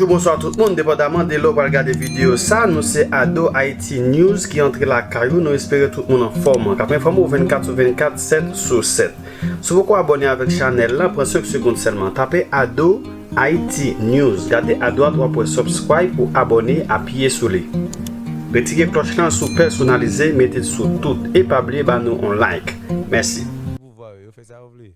Bonjour, bonsoir tout le monde. Dépendamment de l'eau pour regarder vidéo ça, nous c'est Ado Haiti News qui entre la caillou. Nous espérons tout le monde en forme. Cap informe 24 sur 24, 7 sur 7. Si vous voulez abonner avec la chaîne, là, prenez 5 secondes seulement. Tapez Ado Haiti News. Gardez à droite pour subscribe pour abonner, appuyer sur les. Retirez cloche là sous personnalisé, mettez sous tout et pas oublier nous on like. Merci. Vous voyez, vous faites ça, vous voulez.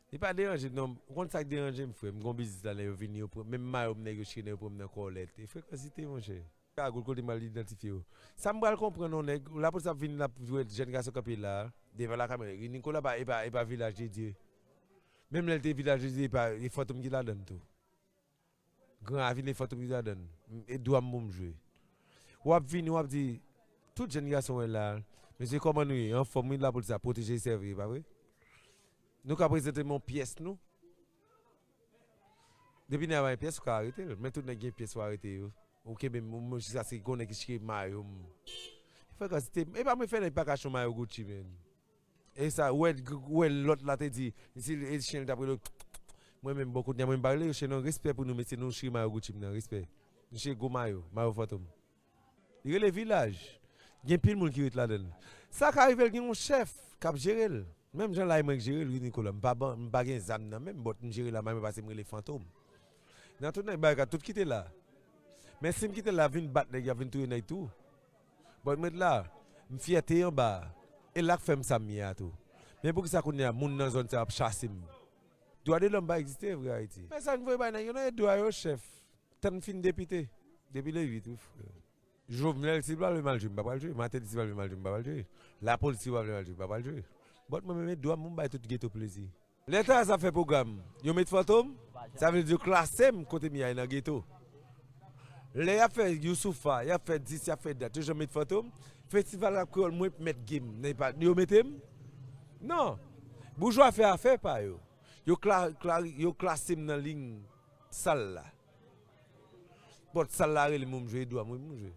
Il pas déranger, non. Quand ça dérange, je fais, mon business d'aller venir, même moi, je négocier pour me collecte. Il faut que mon cher. Pas de côté mal identifié. Ça me va comprendre, non, la police a venu là pour jouer jeune garçon qui là, devant la caméra. Nicolas est pas village de Dieu. Même les villages de Dieu, il pas les photos qui la donnent tout. Grand ville les photos qui la donnent. Et doit me jouer. Ou a venu, ou a dit, tout jeune garçon est là. Mais c'est comment nous, en forme là pour ça protéger et servir, pas vrai? Nous avons présenté mon pièce, nous. Depuis nous avons une pièce, nous avons arrêté. Mais tout le monde a une pièce, nous avons arrêté. Ok, mais ça c'est qu'on est qui Mario. Il faut que c'était. Et pas me faire pas cacher Mario Gucci, man. Et ça, ouais, l'autre là te dit, si le chien d'après le. Moi-même, beaucoup de gens me parlent, j'ai un respect pour nous, mais c'est nous chez Mario Gucci, respect. Nous chez Go Mario Phantom. Il y a les villages. Il y a plein de monde qui est là-dedans. Ça qui arrive, il y a un chef qui a géré. Même Jean là, il gère le Nicolas. Je ne pas de zam même, mais je gère là, même parce que les fantômes. Dans tout le monde, tout quitter là. Mais si je quitte là, je viens battre, je viens tourner tout. Mais là, je suis fierté en bas. Et là, je fais ça tout. Mais pour que ça connaisse, les gens dans la zone, ça chasse. Droit de l'homme va exister, vrai Haïti. Mais ça ne veut pas dire, il y a un droit au chef. Tant fin député. Depuis le 8. Jovenel, si vous le mal jouer, je ne vais pas le jouer. Matel, si vous le mal jouer, je ne vais pas le jouer. La police, si vous le mal jouer, je ne vais pas le jouer. But moi dois mon bail tout ghetto plaisir. L'état ça fait programme. Yo met fantôme, ça veut dire classer côté mi dans ghetto. Les a fait Youssoufa, il a fait 10, il a fait date, toujours met fantôme. Festival rap créole moi mettre game, n'est pas yo mettem. Non. Bourgeois fait affaire pas yo. Yo classé dans ligne salle là. But salle là le mon jouer doit moi jouer.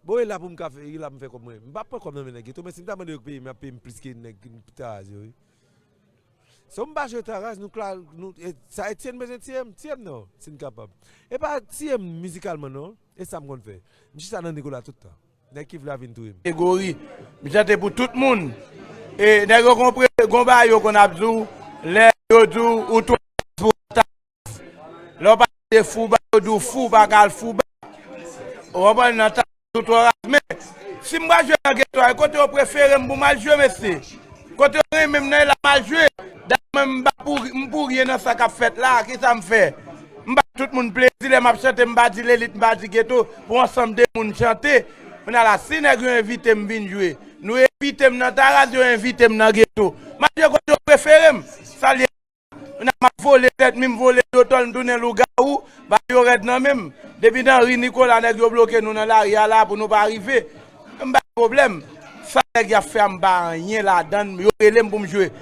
Bon, il a pour me faire, il a me fait comme moi. Je ne pas comme dans le ghetto, mais si je demande de payer, je paye plus que une tasse. Si on bâche tasse, nous, ça Etienne, mais Etienne, non, c'est capable. Et pas Etienne musicalement, non, et ça me fait. Je suis dans Nicolas tout le temps. Dès qu'il veut venir tout. Catégorie, j'étais pour tout le monde. Et dès qu'on comprend, qu'on a besoin, les yodou, ou tout, l'on parle de fou, fou, bagal, fou, on va dans mais si moi je joue dans côté au préféré pour mal jouer monsieur côté même là mal jouer même pour rien dans ça qu'a fait là qui ça me fait m'ba tout le monde plaisir m'a chanter m'ba dire l'élite m'ba dire ghetto pour ensemble de monde chanter on a la si nèg invité me venir jouer nous inviter dans ta radio inviter dans ghetto moi je côté au préféré ça on a volé tête même volé d'autol donner le gaou ba yo red nan même depuis dans Henri Nicolas nèg yo bloqué nous dans l'arrière là pour nous pas arriver pas problème ça nèg a fait en bas rien là dedans yo relem pour me jouer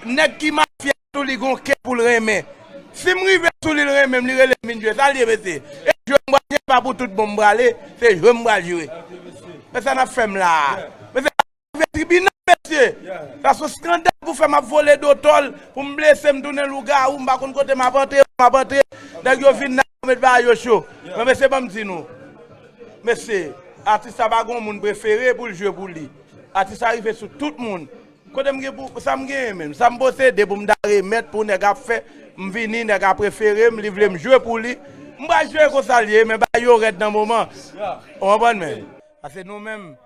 nèg qui m'a fait tout li gon pour le remet si me rive sous le remet me relem me jouer ça li rester et je me pas pour tout bon braler c'est je me jouer mais ça n'a fait là mais c'est tribunal monsieur ça c'est scandale pour faire ma voler d'autol pour me blesser me donner le gars ou m'pa kon côté m'a rentrer nèg yo vinn mettre ba yo chaud mais c'est pas me dire nous monsieur artiste ça pas gon monde préféré pour jouer pour lui artiste arrive sur tout le monde côté me pour ça me même ça me posséder pour me remettre pour nèg a fait me venir nèg a préféré me livrer me jouer pour lui m'pa jouer comme ça lié mais ba yo red dans moment on va mais parce que nous même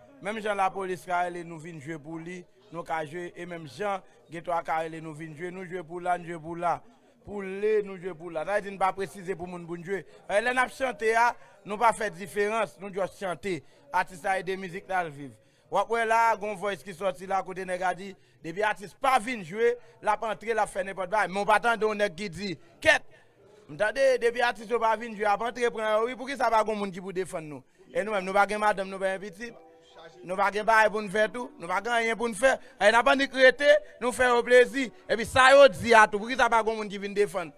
Jean la police nous vinn jouer pour lui nous ka jouer et même Jean ghetto a nous vinn jouer nous jouer pour là nous jouer pour là pour les nous jouer pour là ça dit pas préciser pour moun bon jouer les n'a chanter nous pas faire différence nous doit chanter artiste a des musiques là vivre ouais là gon voice qui sorti là côté nèg a dit depuis artiste pas vinn jouer la pas entrer la faire n'importe quoi mais on pas attendre nèg qui dit quête m'tendez depuis artiste pas vinn jouer pas entrer prendre oui pour qui ça va gon moun qui pour défendre nous et nous même nous pas gen madame nous pas petite nous pas gen bail pour nous faire tout nous pas gen rien pour nous faire et n'a pas ni créer nous faire au plaisir et puis ça yo dit à tout pour qui ça pas gon moun qui vinn défendre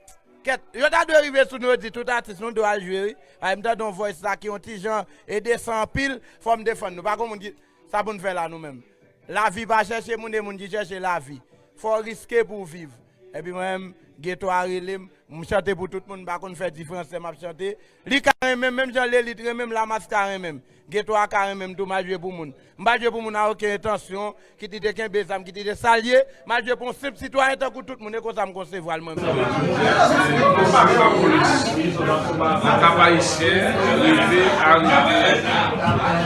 yo ta doit arriver sur nous dit tout artiste nous doit jouer et m'ta don voice ça qui ont petit gens et descend pile faut me défendre nous pas gon moun qui ça pour nous faire là nous même la vie pas chercher moun qui chercher la vie faut risquer pour vivre Et puis moi-même, ghetto a relé, je chante pour tout le monde, je ne fais pas différence, je chante. Li carré même Jean Lélit, même la mascaré même. Ghetto a carré même tout mal joué pour moun. M'a joué pour moun a aucune intention, qui dit qu'un besam, qui dit salier, m'a joué pour un simple citoyen tant que tout le monde est comme ça me concevoir moi. La capaïtienne, arrivé,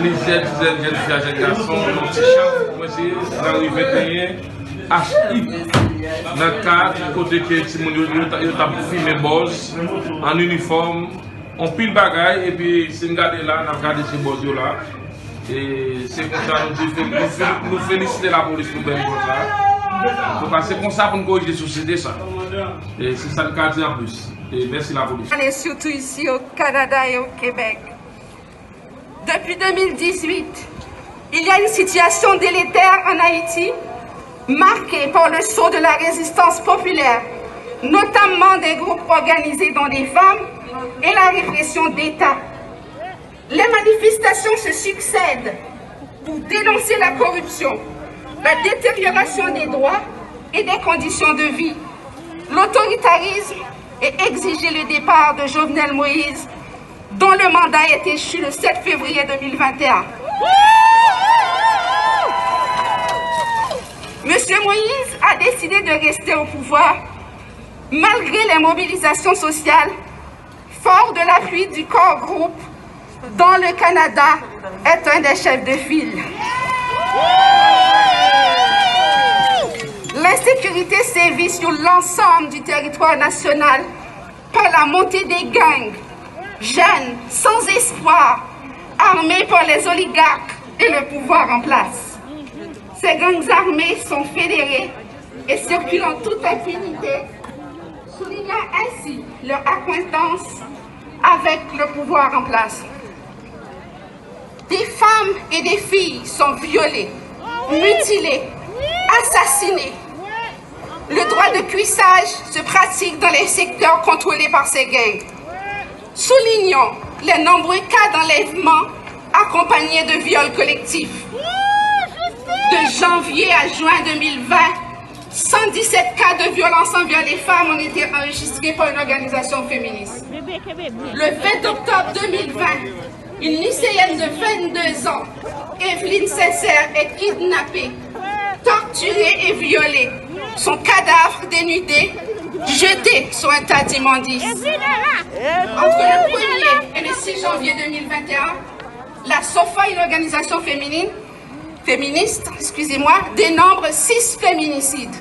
les aides, jeunes garçons, mon petit chat, moi c'est arrivé à dans le cadre, côté que si mon a filmé boss en uniforme, on pile bagaille et puis si on regarde là, on a regardé ces boss là. Et c'est comme ça nous féliciter la police pour bien comme ça. C'est comme ça pour nous corriger la société ça. Et c'est ça le cas en plus. Et merci la police. Et surtout ici au Canada et au Québec. Depuis 2018, il y a une situation délétère en Haïti, marquée par le sceau de la résistance populaire, notamment des groupes organisés dont des femmes et la répression d'État. Les manifestations se succèdent pour dénoncer la corruption, la détérioration des droits et des conditions de vie, l'autoritarisme et exiger le départ de Jovenel Moïse, dont le mandat est échu le 7 février 2021. Monsieur Moïse a décidé de rester au pouvoir malgré les mobilisations sociales, fort de l'appui du corps groupe dont le Canada est un des chefs de file. L'insécurité sévit sur l'ensemble du territoire national par la montée des gangs, jeunes, sans espoir, armés par les oligarques et le pouvoir en place. Ces gangs armés sont fédérés et circulent en toute impunité, soulignant ainsi leur accointance avec le pouvoir en place. Des femmes et des filles sont violées, mutilées, assassinées. Le droit de cuissage se pratique dans les secteurs contrôlés par ces gangs. Soulignons les nombreux cas d'enlèvement accompagnés de viols collectifs. De janvier à juin 2020, 117 cas de violence envers les femmes ont été enregistrés par une organisation féministe. Le 20 octobre 2020, une lycéenne de 22 ans, Evelyne Sincère, est kidnappée, torturée et violée. Son cadavre dénudé, jeté sur un tas d'immondices. Entre le 1er et le 6 janvier 2021, la SOFA, une organisation féministe, dénombre 6 féminicides.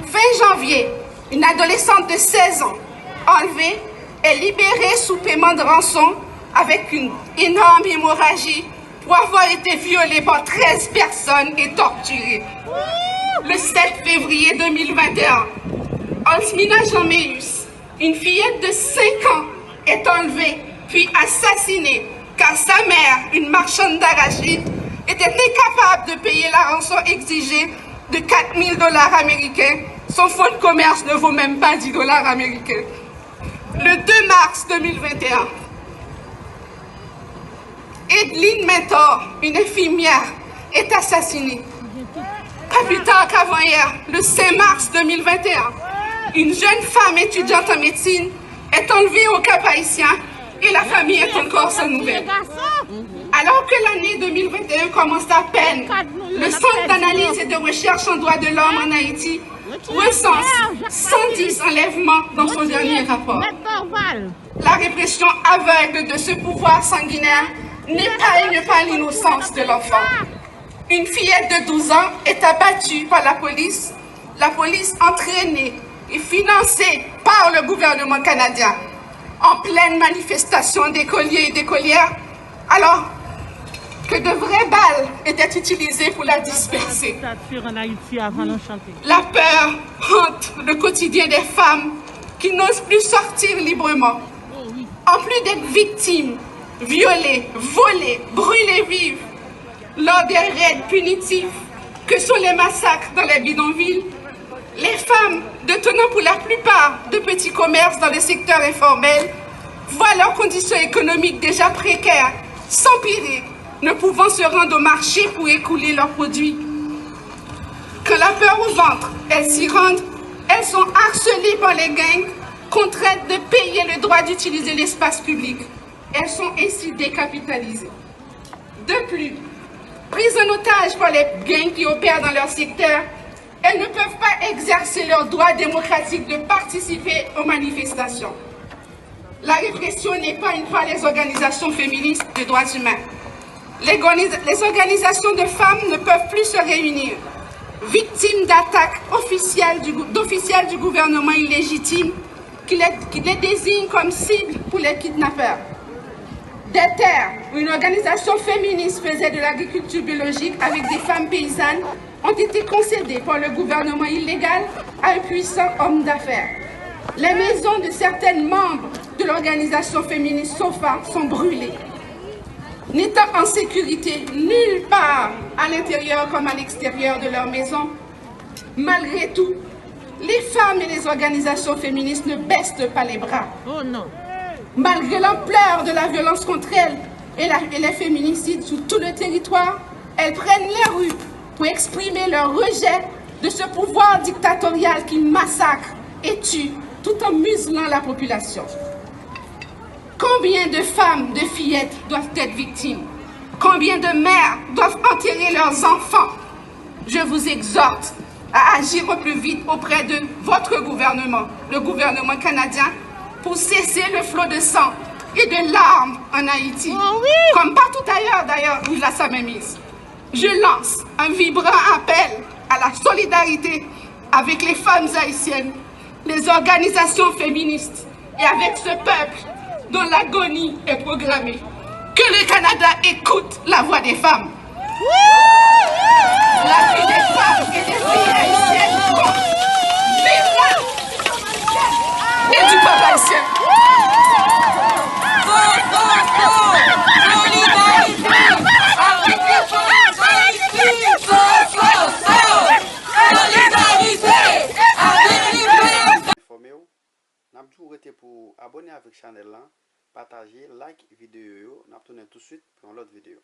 Fin janvier, une adolescente de 16 ans, enlevée, est libérée sous paiement de rançon avec une énorme hémorragie pour avoir été violée par 13 personnes et torturée. Le 7 février 2021, Osmina Jean-Méus, une fillette de 5 ans, est enlevée puis assassinée car sa mère, une marchande d'arachides, était incapable de payer la rançon exigée de 4 000 $ américains. Son fonds de commerce ne vaut même pas 10 $ américains. Le 2 mars 2021, Edline Mentor, une infirmière, est assassinée. Pas plus tard qu'avant-hier, le 5 mars 2021, une jeune femme étudiante en médecine est enlevée au Cap-Haïtien et la famille est encore sans nouvelles. Alors que l'année 2021 commence à peine, le Centre d'analyse et de recherche en droits de l'homme en Haïti recense 110 enlèvements dans son dernier rapport. La répression aveugle de ce pouvoir sanguinaire n'épargne pas l'innocence de l'enfant. Une fillette de 12 ans est abattue par la police entraînée et financée par le gouvernement canadien, en pleine manifestation d'écoliers et d'écolières, alors que de vraies balles étaient utilisées pour la disperser. La peur hante le quotidien des femmes qui n'osent plus sortir librement. En plus d'être victimes, violées, volées, brûlées vives, lors des raids punitifs que sont les massacres dans les bidonvilles, les femmes, détenant pour la plupart de petits commerces dans le secteur informel, voient leurs conditions économiques déjà précaires s'empirer, ne pouvant se rendre au marché pour écouler leurs produits. Quand la peur au ventre, elles s'y rendent, Elles sont harcelées par les gangs, contraintes de payer le droit d'utiliser l'espace public. Elles sont ainsi décapitalisées. De plus, prises en otage par les gangs qui opèrent dans leur secteur, elles ne peuvent pas exercer leur droit démocratique de participer aux manifestations. La répression n'est pas une fois les organisations féministes de droits humains. Les organisations de femmes ne peuvent plus se réunir, victimes d'attaques d'officiels du gouvernement illégitime qui les désignent comme cible pour les kidnappeurs. Des terres où une organisation féministe faisait de l'agriculture biologique avec des femmes paysannes ont été concédées par le gouvernement illégal à un puissant homme d'affaires. Les maisons de certaines membres de l'organisation féministe SOFA sont brûlées. N'étant en sécurité nulle part à l'intérieur comme à l'extérieur de leur maison, malgré tout, les femmes et les organisations féministes ne baissent pas les bras. Oh non. Malgré l'ampleur de la violence contre elles et les féminicides sur tout le territoire, elles prennent les rues pour exprimer leur rejet de ce pouvoir dictatorial qui massacre et tue tout en muselant la population. Combien de femmes, de fillettes doivent être victimes? Combien de mères doivent enterrer leurs enfants? Je vous exhorte à agir au plus vite auprès de votre gouvernement, le gouvernement canadien, pour cesser le flot de sang et de larmes en Haïti, comme partout ailleurs d'ailleurs où la sa mise. Je lance un vibrant appel à la solidarité avec les femmes haïtiennes, les organisations féministes et avec ce peuple dont l'agonie est programmée. Que le Canada écoute la voix des femmes. La vie des femmes et des filles haïtiennes compte. Vive la et du peuple haïtien. N'a pas pour abonner avec la chaîne, partager, like vidéo, n'a pas tout de suite pour l'autre vidéo.